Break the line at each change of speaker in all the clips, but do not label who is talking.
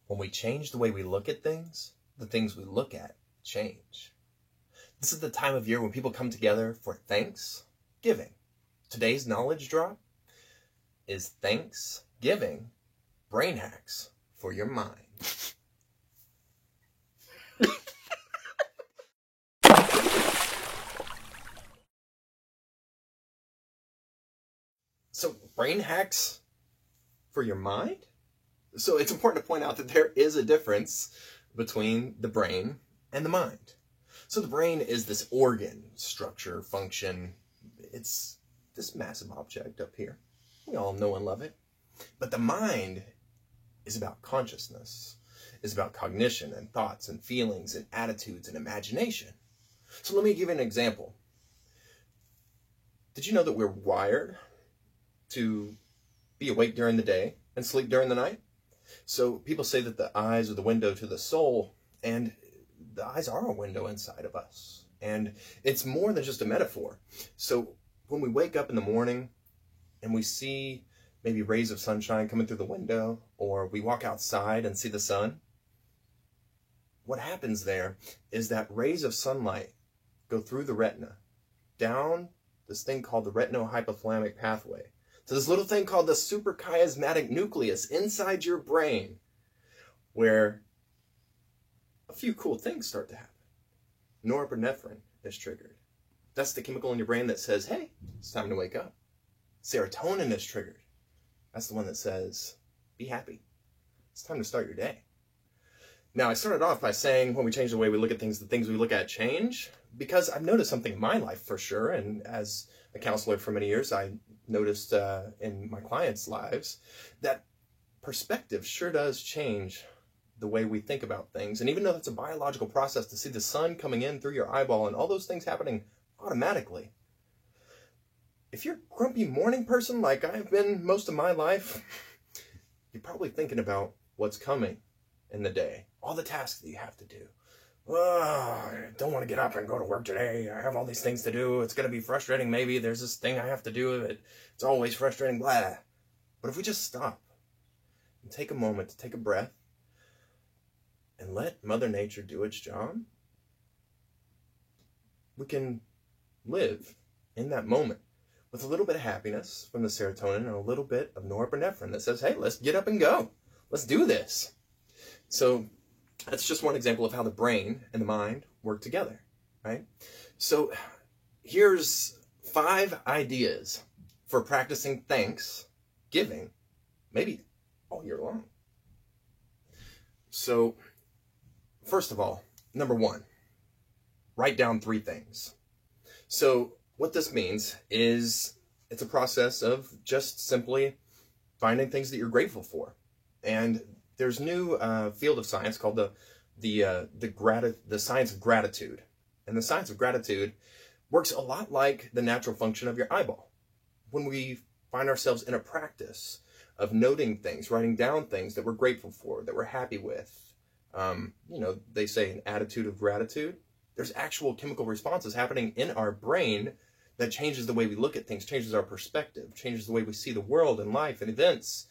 When we change the way we look at things, the things we look at change. This is the time of year when people come together for Thanksgiving. Today's knowledge drop is Thanksgiving brain hacks for your mind. So, brain hacks for your mind? So it's important to point out that there is a difference between the brain and the mind. So the brain is this organ, structure, function. It's this massive object up here. We all know and love it. But the mind is about consciousness. It's about cognition and thoughts and feelings and attitudes and imagination. So let me give you an example. Did you know that we're wired to be awake during the day and sleep during the night? So people say that the eyes are the window to the soul, and the eyes are a window inside of us. And it's more than just a metaphor. So when we wake up in the morning and we see maybe rays of sunshine coming through the window, or we walk outside and see the sun, what happens there is that rays of sunlight go through the retina, down this thing called the retinohypothalamic pathway, to this little thing called the suprachiasmatic nucleus inside your brain, where a few cool things start to happen. Norepinephrine is triggered. That's the chemical in your brain that says, hey, it's time to wake up. Serotonin is triggered. That's the one that says, be happy. It's time to start your day. Now, I started off by saying when we change the way we look at things, the things we look at change, because I've noticed something in my life for sure, and as a counselor for many years, I noticed in my clients' lives that perspective sure does change the way we think about things. And even though it's a biological process to see the sun coming in through your eyeball and all those things happening automatically, if you're a grumpy morning person like I've been most of my life, you're probably thinking about what's coming in the day, all the tasks that you have to do. Oh, I don't want to get up and go to work today. I have all these things to do. It's going to be frustrating. Maybe there's this thing I have to do. It's always frustrating, blah. But if we just stop and take a moment to take a breath and let Mother Nature do its job, we can live in that moment with a little bit of happiness from the serotonin and a little bit of norepinephrine that says, hey, let's get up and go. Let's do this. So that's just one example of how the brain and the mind work together, right? So here's 5 ideas for practicing Thanksgiving, maybe all year long. So first of all, number 1, write down 3 things. So what this means is it's a process of just simply finding things that you're grateful for. And there's new field of science called the science of gratitude. And the science of gratitude works a lot like the natural function of your eyeball. When we find ourselves in a practice of noting things, writing down things that we're grateful for, that we're happy with, they say an attitude of gratitude, there's actual chemical responses happening in our brain that changes the way we look at things, changes our perspective, changes the way we see the world and life and events,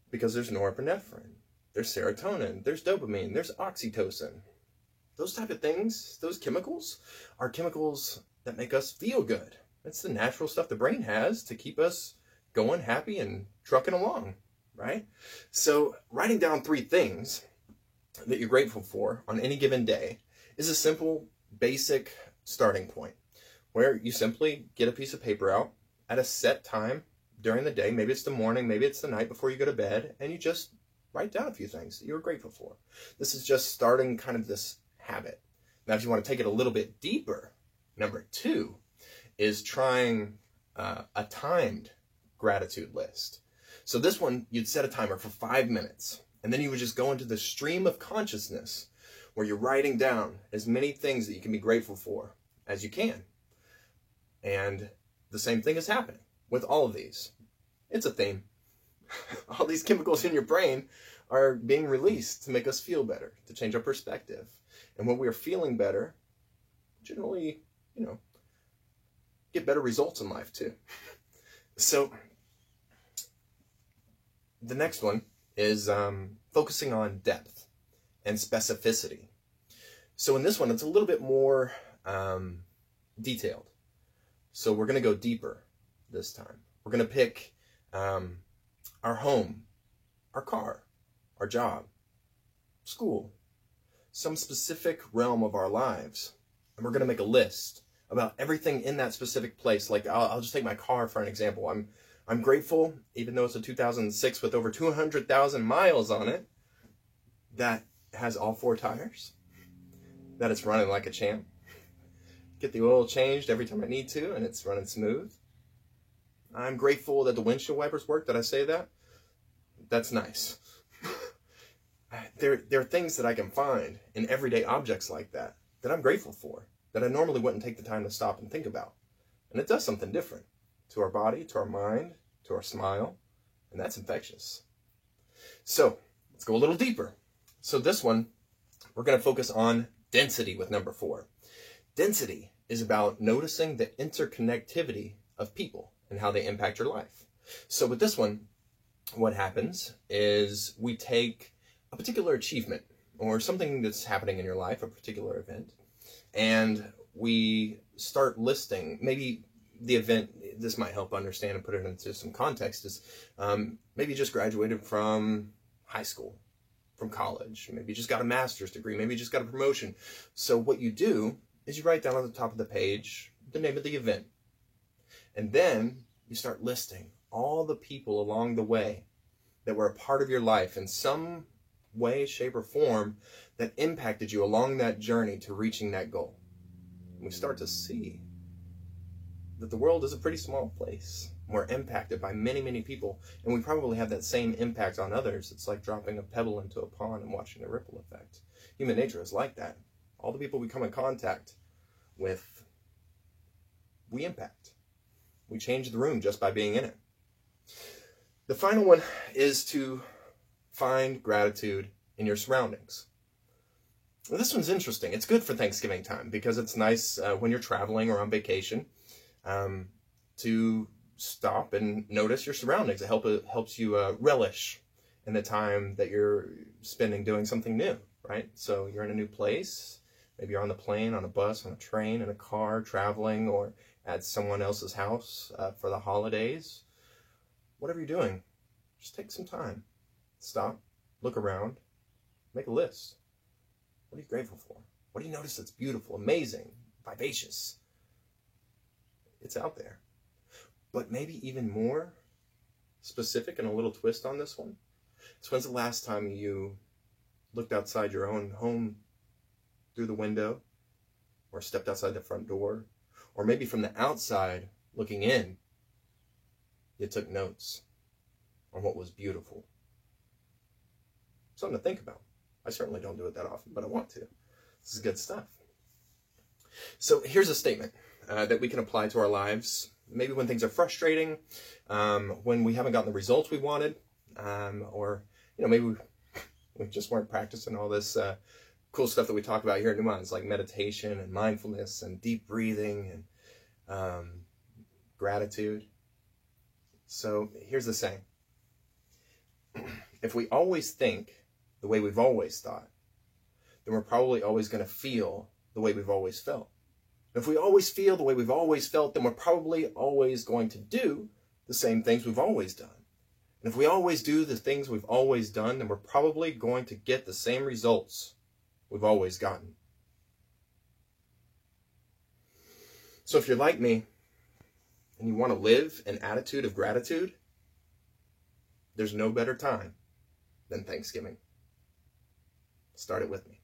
because there's norepinephrine. There's serotonin, there's dopamine, there's oxytocin. Those type of things, those chemicals, are chemicals that make us feel good. It's the natural stuff the brain has to keep us going happy and trucking along, right? So writing down 3 things that you're grateful for on any given day is a simple, basic starting point where you simply get a piece of paper out at a set time during the day. Maybe it's the morning, maybe it's the night before you go to bed, and you just write down a few things that you're grateful for. This is just starting kind of this habit. Now, if you want to take it a little bit deeper, number 2 is trying a timed gratitude list. So this one, you'd set a timer for 5 minutes, and then you would just go into the stream of consciousness where you're writing down as many things that you can be grateful for as you can. And the same thing is happening with all of these. It's a theme. All these chemicals in your brain are being released to make us feel better, to change our perspective. And when we are feeling better, generally, get better results in life too. So the next one is focusing on depth and specificity. So in this one, it's a little bit more detailed. So we're going to go deeper this time. We're going to pick our home, our car, our job, school, some specific realm of our lives. And we're going to make a list about everything in that specific place. Like I'll just take my car for an example. I'm grateful, even though it's a 2006 with over 200,000 miles on it, that has all 4 tires, that it's running like a champ. Get the oil changed every time I need to, and it's running smooth. I'm grateful that the windshield wipers work. Did I say that? That's nice. There are things that I can find in everyday objects like that I'm grateful for, that I normally wouldn't take the time to stop and think about. And it does something different to our body, to our mind, to our smile, and that's infectious. So let's go a little deeper. So this one, we're going to focus on density with number 4. Density is about noticing the interconnectivity of people and how they impact your life. So with this one, what happens is we take a particular achievement or something that's happening in your life, a particular event, and we start listing, maybe the event, this might help understand and put it into some context, is maybe you just graduated from high school, from college, maybe you just got a master's degree, maybe you just got a promotion. So what you do is you write down on the top of the page the name of the event. And then you start listing all the people along the way that were a part of your life in some way, shape, or form that impacted you along that journey to reaching that goal. And we start to see that the world is a pretty small place. We're impacted by many, many people, and we probably have that same impact on others. It's like dropping a pebble into a pond and watching the ripple effect. Human nature is like that. All the people we come in contact with, we impact. We change the room just by being in it. The final one is to find gratitude in your surroundings. Well, this one's interesting. It's good for Thanksgiving time because it's nice when you're traveling or on vacation to stop and notice your surroundings. It helps you relish in the time that you're spending doing something new, right? So you're in a new place. Maybe you're on the plane, on a bus, on a train, in a car, traveling, or at someone else's house for the holidays. Whatever you're doing, just take some time. Stop, look around, make a list. What are you grateful for? What do you notice that's beautiful, amazing, vivacious? It's out there. But maybe even more specific and a little twist on this one. So when's the last time you looked outside your own home through the window, or stepped outside the front door, or maybe from the outside looking in, you took notes on what was beautiful? Something to think about. I certainly don't do it that often, but I want to. This is good stuff. So here's a statement that we can apply to our lives. Maybe when things are frustrating, when we haven't gotten the results we wanted, or maybe we just weren't practicing all this cool stuff that we talk about here at Nuance, like meditation and mindfulness and deep breathing and gratitude. So here's the saying. If we always think the way we've always thought, then we're probably always going to feel the way we've always felt. If we always feel the way we've always felt, then we're probably always going to do the same things we've always done. And if we always do the things we've always done, then we're probably going to get the same results we've always gotten. So if you're like me and you want to live an attitude of gratitude, there's no better time than Thanksgiving. Start it with me.